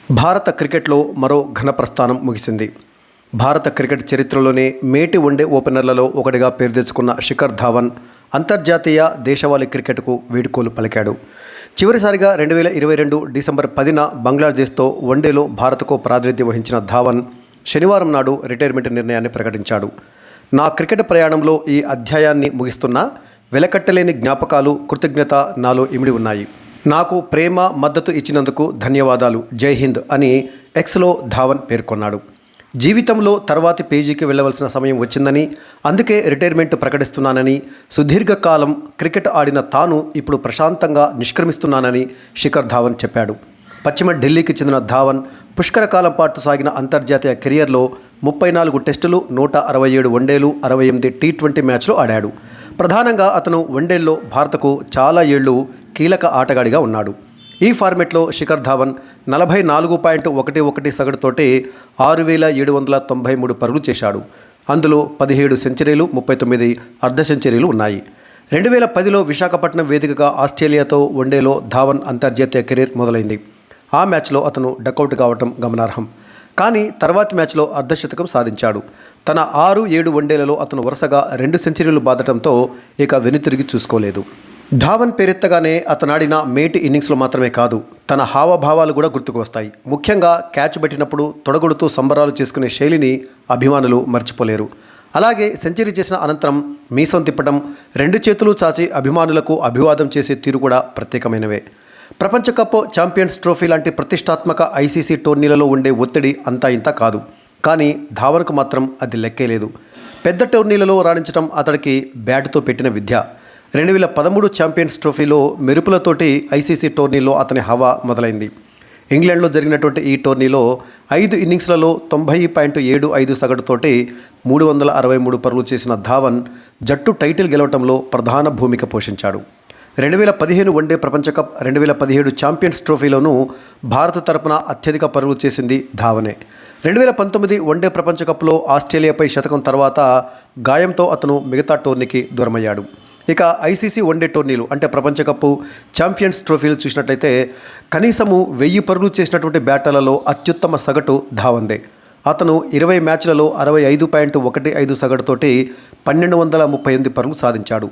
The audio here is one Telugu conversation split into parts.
భారత క్రికెట్లో మరో ఘన ప్రస్థానం ముగిసింది. భారత క్రికెట్ చరిత్రలోనే మేటి వన్డే ఓపెనర్లలో ఒకటిగా పేరు తెచ్చుకున్న శిఖర్ ధావన్ అంతర్జాతీయ దేశవాళీ క్రికెట్కు వీడ్కోలు పలికాడు. చివరిసారిగా 2022 డిసెంబర్ 10న బంగ్లాదేశ్తో వన్డేలో భారత్కు ప్రాతినిధ్యం వహించిన ధావన్ శనివారం నాడు రిటైర్మెంట్ నిర్ణయాన్ని ప్రకటించాడు. నా క్రికెట్ ప్రయాణంలో ఈ అధ్యాయాన్ని ముగిస్తున్నా, వెలకట్టలేని జ్ఞాపకాలు, కృతజ్ఞత నాలో ఇమిడి ఉన్నాయి. నాకు ప్రేమ, మద్దతు ఇచ్చినందుకు ధన్యవాదాలు, జై హింద్ అని ఎక్స్లో ధావన్ పేర్కొన్నాడు. జీవితంలో తర్వాతి పేజీకి వెళ్ళవలసిన సమయం వచ్చిందని, అందుకే రిటైర్మెంట్ ప్రకటిస్తున్నానని, సుదీర్ఘకాలం క్రికెట్ ఆడిన తాను ఇప్పుడు ప్రశాంతంగా నిష్క్రమిస్తున్నానని శిఖర్ ధావన్ చెప్పాడు. పశ్చిమ ఢిల్లీకి చెందిన ధావన్ పుష్కర కాలం పాటు సాగిన అంతర్జాతీయ కెరియర్లో 34 టెస్టులు, 167 వన్డేలు, 68 టీ20 మ్యాచ్లు ఆడాడు. ప్రధానంగా అతను వన్డేల్లో భారత్కు చాలా ఏళ్లు కీలక ఆటగాడిగా ఉన్నాడు. ఈ ఫార్మెట్లో శిఖర్ ధావన్ 44.11 సగటుతోటి 6,793 పరుగులు చేశాడు. అందులో 17 సెంచరీలు, 39 అర్ధ సెంచరీలు ఉన్నాయి. 2010లో విశాఖపట్నం వేదికగా ఆస్ట్రేలియాతో వన్డేలో ధావన్ అంతర్జాతీయ కెరీర్ మొదలైంది. ఆ మ్యాచ్లో అతను డకౌట్ కావటం గమనార్హం. కానీ తర్వాతి మ్యాచ్లో అర్ధశతకం సాధించాడు. తన 6-7 వన్డేలలో అతను వరుసగా 2 సెంచరీలు బాదటంతో ఇక వెనుతిరిగి చూసుకోలేదు. ధావన్ పేరెత్తగానే అతనాడిన మేటి ఇన్నింగ్స్లో మాత్రమే కాదు, తన హావభావాలు కూడా గుర్తుకు వస్తాయి. ముఖ్యంగా క్యాచ్ పెట్టినప్పుడు తొడగొడుతూ సంబరాలు చేసుకునే శైలిని అభిమానులు మర్చిపోలేరు. అలాగే సెంచరీ చేసిన అనంతరం మీసం తిప్పడం, 2 చేతులు చాచి అభిమానులకు అభివాదం చేసే తీరు కూడా ప్రత్యేకమైనవే. ప్రపంచ కప్, ఛాంపియన్స్ ట్రోఫీ లాంటి ప్రతిష్టాత్మక ఐసీసీ టోర్నీలలో ఉండే ఒత్తిడి అంతా ఇంత కాదు. కానీ ధావన్కు మాత్రం అది లెక్కేలేదు. పెద్ద టోర్నీలలో రాణించడం అతడికి బ్యాట్తో పెట్టిన విద్య. 2013 ఛాంపియన్స్ ట్రోఫీలో మెరుపులతోటి ఐసీసీ టోర్నీలో అతని హవా మొదలైంది. ఇంగ్లాండ్లో జరిగినటువంటి ఈ టోర్నీలో 5 ఇన్నింగ్స్లలో 90.75 సగటుతోటి 363 పరుగులు చేసిన ధావన్ జట్టు టైటిల్ గెలవటంలో ప్రధాన భూమిక పోషించాడు. 2015 వన్డే ప్రపంచ కప్, 2017 ఛాంపియన్స్ ట్రోఫీలోనూ భారత తరపున అత్యధిక పరుగులు చేసింది ధావనే. 2019 వన్డే ప్రపంచ కప్లో ఆస్ట్రేలియాపై శతకం తర్వాత గాయంతో అతను మిగతా టోర్నీకి దూరమయ్యాడు. ఇక ఐసీసీ వన్డే టోర్నీలు అంటే ప్రపంచ కప్పు, ఛాంపియన్స్ ట్రోఫీలు చూసినట్లయితే కనీసము 1000 పరుగులు చేసినటువంటి బ్యాటర్లలో అత్యుత్తమ సగటు ధావన్దే. అతను 20 మ్యాచ్లలో 65.15 సగటుతోటి 1238 పరుగులు సాధించాడు.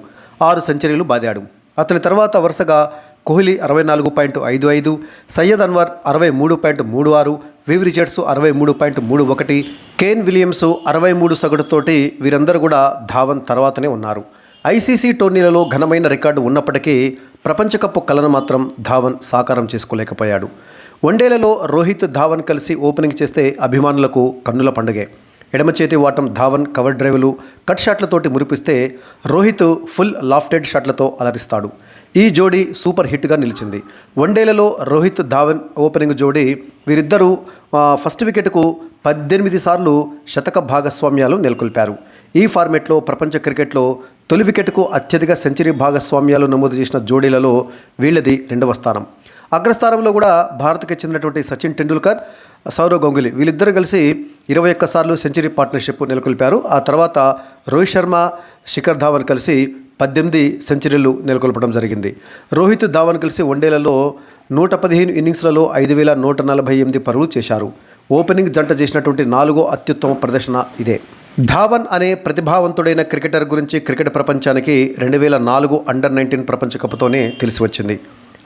6 సెంచరీలు బాదాడు. అతని తర్వాత వరుసగా కోహ్లీ 64.55, సయ్యద్ అన్వర్ 63.36, వివ్ రిచర్డ్స్ 63.31, కేన్ విలియమ్స్ 63 సగటుతోటి వీరందరూ కూడా ధావన్ తర్వాతనే ఉన్నారు. ఐసీసీ టోర్నీలలో ఘనమైన రికార్డు ఉన్నప్పటికీ ప్రపంచ కప్ కలను మాత్రం ధావన్ సాకారం చేసుకోలేకపోయాడు. వన్డేలలో రోహిత్, ధావన్ కలిసి ఓపెనింగ్ చేస్తే అభిమానులకు కన్నుల పండుగే. ఎడమ చేతి వాటం ధావన్ కవర్ డ్రైవ్లు, కట్ షాట్లతోటి మురిపిస్తే రోహిత్ ఫుల్ లాఫ్టెడ్ షాట్లతో అలరిస్తాడు. ఈ జోడీ సూపర్ హిట్గా నిలిచింది. వన్డేలలో రోహిత్, ధావన్ ఓపెనింగ్ జోడీ వీరిద్దరూ ఫస్ట్ వికెట్కు 18 సార్లు శతక భాగస్వామ్యాలు నెలకొల్పారు. ఈ ఫార్మెట్లో ప్రపంచ క్రికెట్లో తొలి వికెట్కు అత్యధిక సెంచరీ భాగస్వామ్యాలు నమోదు చేసిన జోడీలలో వీళ్ళది 2వ స్థానం. అగ్రస్థానంలో కూడా భారత్కి చెందినటువంటి సచిన్ టెండూల్కర్, సౌరవ్ గంగూలీ వీళ్ళిద్దరూ కలిసి 21 సార్లు సెంచరీ పార్ట్నర్షిప్ నెలకొల్పారు. ఆ తర్వాత రోహిత్ శర్మ, శిఖర్ ధావన్ కలిసి 18 సెంచరీలు నెలకొల్పడం జరిగింది. రోహిత్, ధావన్ కలిసి వన్డేలలో 115 ఇన్నింగ్స్లలో 5,148 పరుగులు చేశారు. ఓపెనింగ్ జంట చేసినటువంటి 4వ అత్యుత్తమ ప్రదర్శన ఇదే. ధావన్ అనే ప్రతిభావంతుడైన క్రికెటర్ గురించి క్రికెట్ ప్రపంచానికి 2004 అండర్-19 ప్రపంచ కప్తోనే తెలిసి వచ్చింది.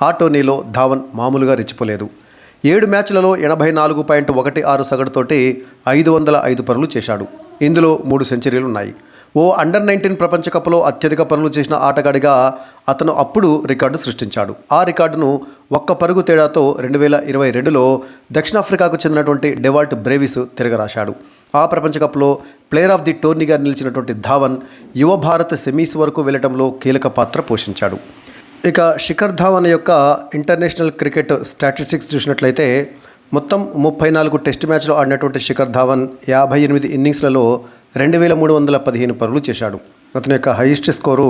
ఆ టోర్నీలో ధావన్ మామూలుగా రెచ్చిపోలేదు. 7 మ్యాచ్లలో 84.16 సగటుతోటి 505 పరుగులు చేశాడు. ఇందులో 3 సెంచరీలు ఉన్నాయి. ఓ అండర్-19 ప్రపంచ కప్లో అత్యధిక పరుగులు చేసిన ఆటగాడిగా అతను అప్పుడు రికార్డు సృష్టించాడు. ఆ రికార్డును 1 పరుగు తేడాతో 2022లో దక్షిణాఫ్రికాకు చెందినటువంటి డెవాల్ట్ బ్రేవిస్ తిరగరాశాడు. ఆ ప్రపంచ కప్లో ప్లేయర్ ఆఫ్ ది టోర్నీగా నిలిచినటువంటి ధావన్ యువ భారత్ సెమీస్ వరకు వెళ్లడంలో కీలక పాత్ర పోషించాడు. ఇక శిఖర్ ధావన్ యొక్క ఇంటర్నేషనల్ క్రికెట్ స్టాటిస్టిక్స్ చూసినట్లయితే మొత్తం 34 టెస్ట్ మ్యాచ్లు ఆడినటువంటి శిఖర్ ధావన్ 58 ఇన్నింగ్స్లలో 2,315 పరుగులు చేశాడు. అతని యొక్క హైయెస్ట్ స్కోరు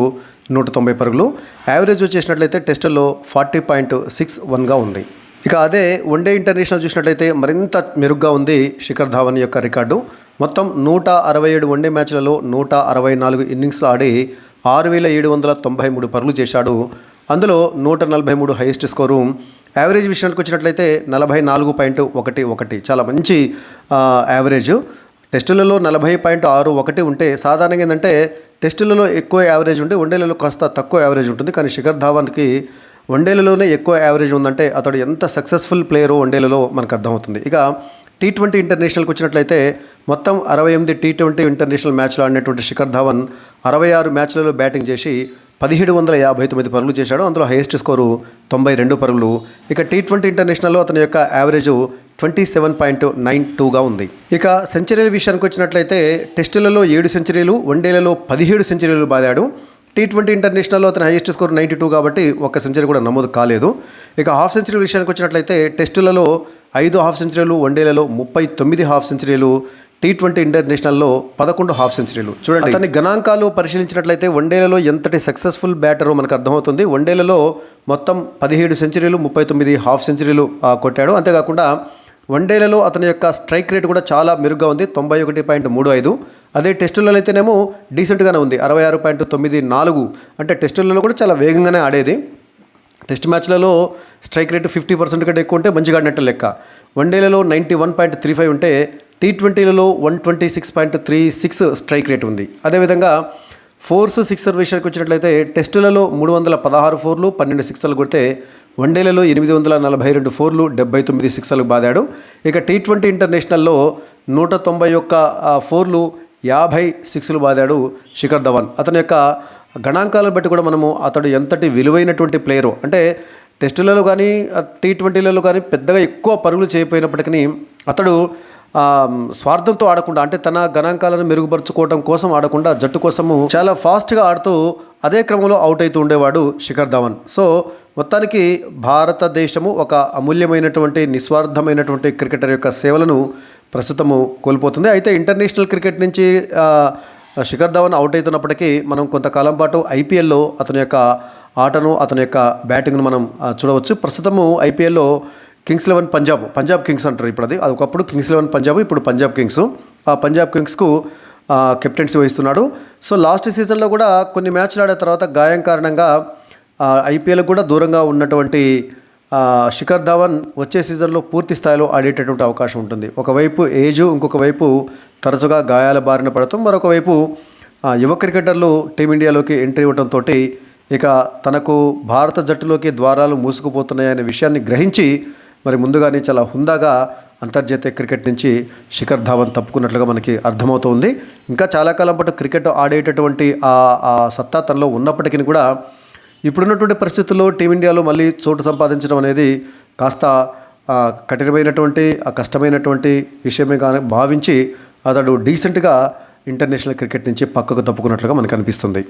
190 పరుగులు. యావరేజ్ చేసినట్లయితే టెస్టుల్లో 40.61గా ఉంది. ఇక అదే వన్డే ఇంటర్నేషనల్ చూసినట్లయితే మరింత మెరుగ్గా ఉంది శిఖర్ ధావన్ యొక్క రికార్డు. మొత్తం 167 వన్డే మ్యాచ్లలో 164 ఇన్నింగ్స్ ఆడి 6,793 పరుగులు చేశాడు. అందులో 143 హైయెస్ట్ స్కోరు. యావరేజ్ విషయానికి వచ్చినట్లయితే 44.11, చాలా మంచి యావరేజ్. టెస్టులలో 40.61 ఉంటే సాధారణంగా ఏంటంటే టెస్టులలో ఎక్కువ యావరేజ్ ఉంటే వన్డేలలో కాస్త తక్కువ యావరేజ్ ఉంటుంది. కానీ శిఖర్ ధావన్కి వన్డేలలోనే ఎక్కువ యావరేజ్ ఉందంటే అతడు ఎంత సక్సెస్ఫుల్ ప్లేయరో వన్డేలలో మనకు అర్థమవుతుంది. ఇక T20 ఇంటర్నేషనల్కి వచ్చినట్లయితే మొత్తం 68 T20 ఇంటర్నేషనల్ మ్యాచ్లు ఆడినటువంటి శిఖర్ ధావన్ 66 మ్యాచ్లలో బ్యాటింగ్ చేసి 1759 పరుగులు చేశాడు. అందులో హైయెస్ట్ స్కోరు 92 పరుగులు. ఇక T20 ఇంటర్నేషనల్లో అతని యొక్క యావరేజ్ 27.92గా ఉంది. ఇక సెంచరీల విషయానికి వచ్చినట్లయితే టెస్టులలో 7 సెంచరీలు, వన్డేలలో 17 సెంచరీలు బాదాడు. T20 ఇంటర్నేషనల్లో అతని హైయెస్ట్ స్కోర్ 92 కాబట్టి ఒక్క సెంచరీ కూడా నమోదు కాలేదు. ఇక హాఫ్ సెంచరీ విషయానికి వచ్చినట్లయితే టెస్టులలో 5 హాఫ్ సెంచరీలు, వన్డేలలో 39 హాఫ్ సెంచరీలు, T20 ఇంటర్నేషనల్లో 11 హాఫ్ సెంచరీలు. చూడండి, అతని గణాంకాలు పరిశీలించినట్లయితే వన్డేలలో ఎంతటి సక్సెస్ఫుల్ బ్యాటరో మనకు అర్థమవుతుంది. వన్డేలలో మొత్తం 17 సెంచరీలు, 39 హాఫ్ సెంచరీలు కొట్టాడు. అంతేకాకుండా వన్డేలలో అతని యొక్క స్ట్రైక్ రేట్ కూడా చాలా మెరుగ్గా ఉంది, 91.35. అదే టెస్టులలో అయితేనేమో డీసెంట్గానే ఉంది, 66.94. అంటే టెస్టులలో కూడా చాలా వేగంగానే ఆడేది. టెస్ట్ మ్యాచ్లలో స్ట్రైక్ రేట్ 50% కంటే ఎక్కువ ఉంటే మంచిగా ఆడినట్టు లెక్క. వన్డేలలో 91.35 ఉంటే T20లలో 126.36 స్ట్రైక్ రేట్ ఉంది. అదేవిధంగా ఫోర్స్, సిక్సర్ విషయానికి వచ్చినట్లయితే టెస్టులలో 316 ఫోర్లు, 12 సిక్సర్లు కొడితే వన్డేలలో 842 ఫోర్లు, 79 సిక్సర్లు బాదాడు. ఇక T20 ఇంటర్నేషనల్లో 191 ఫోర్లు, 50 సిక్స్లు బాదాడు శిఖర్ ధవన్. అతని యొక్క గణాంకాలను బట్టి కూడా మనము అతడు ఎంతటి విలువైనటువంటి ప్లేయరో, అంటే టెస్టులలో కానీ T20లలో కానీ పెద్దగా ఎక్కువ పరుగులు చేయకపోయినప్పటికీ అతడు స్వార్థంతో ఆడకుండా, అంటే తన గణాంకాలను మెరుగుపరుచుకోవడం కోసం ఆడకుండా జట్టు కోసము చాలా ఫాస్ట్గా ఆడుతూ అదే క్రమంలో అవుట్ అవుతూ ఉండేవాడు శిఖర్ ధవన్. సో మొత్తానికి భారతదేశము ఒక అమూల్యమైనటువంటి నిస్వార్థమైనటువంటి క్రికెటర్ యొక్క సేవలను ప్రస్తుతము కోల్పోతుంది. అయితే ఇంటర్నేషనల్ క్రికెట్ నుంచి శిఖర్ ధవన్ అవుట్ అవుతున్నప్పటికీ మనం కొంతకాలం పాటు ఐపీఎల్లో అతని యొక్క ఆటను, అతని యొక్క బ్యాటింగ్ను మనం చూడవచ్చు. ప్రస్తుతము ఐపీఎల్లో కింగ్స్ 11 పంజాబ్ కింగ్స్ అంటారు ఇప్పుడు. అది ఒకప్పుడు కింగ్స్ 11 పంజాబ్, ఇప్పుడు పంజాబ్ కింగ్స్. ఆ పంజాబ్ కింగ్స్కు కెప్టెన్సీ వహిస్తున్నాడు. సో లాస్ట్ సీజన్లో కూడా కొన్ని మ్యాచ్లు ఆడిన తర్వాత గాయం కారణంగా ఐపీఎల్ కూడా దూరంగా ఉన్నటువంటి శిఖర్ ధవన్ వచ్చే సీజన్లో పూర్తి స్థాయిలో ఆడేటటువంటి అవకాశం ఉంటుంది. ఒకవైపు ఏజు, ఇంకొక వైపు తరచుగా గాయాల బారిన పడతాం, మరొక వైపు యువ క్రికెటర్లు టీమిండియాలోకి ఎంట్రీ ఇవ్వడంతో ఇక తనకు భారత జట్టులోకి ద్వారాలు మూసుకుపోతున్నాయనే విషయాన్ని గ్రహించి మరి ముందుగానే చాలా హుందాగా అంతర్జాతీయ క్రికెట్ నుంచి శిఖర్ ధావన్ తప్పుకున్నట్లుగా మనకి అర్థమవుతుంది. ఇంకా చాలా కాలం పాటు క్రికెట్ ఆడేటటువంటి ఆ సత్తా తనలో ఉన్నప్పటికీ కూడా ఇప్పుడున్నటువంటి పరిస్థితుల్లో టీమిండియాలో మళ్ళీ చోటు సంపాదించడం అనేది కాస్త కఠినమైనటువంటి కష్టమైనటువంటి విషయమే కానీ భావించి అతడు డీసెంట్గా ఇంటర్నేషనల్ క్రికెట్ నుంచి పక్కకు తప్పుకున్నట్లుగా మనకు అనిపిస్తుంది.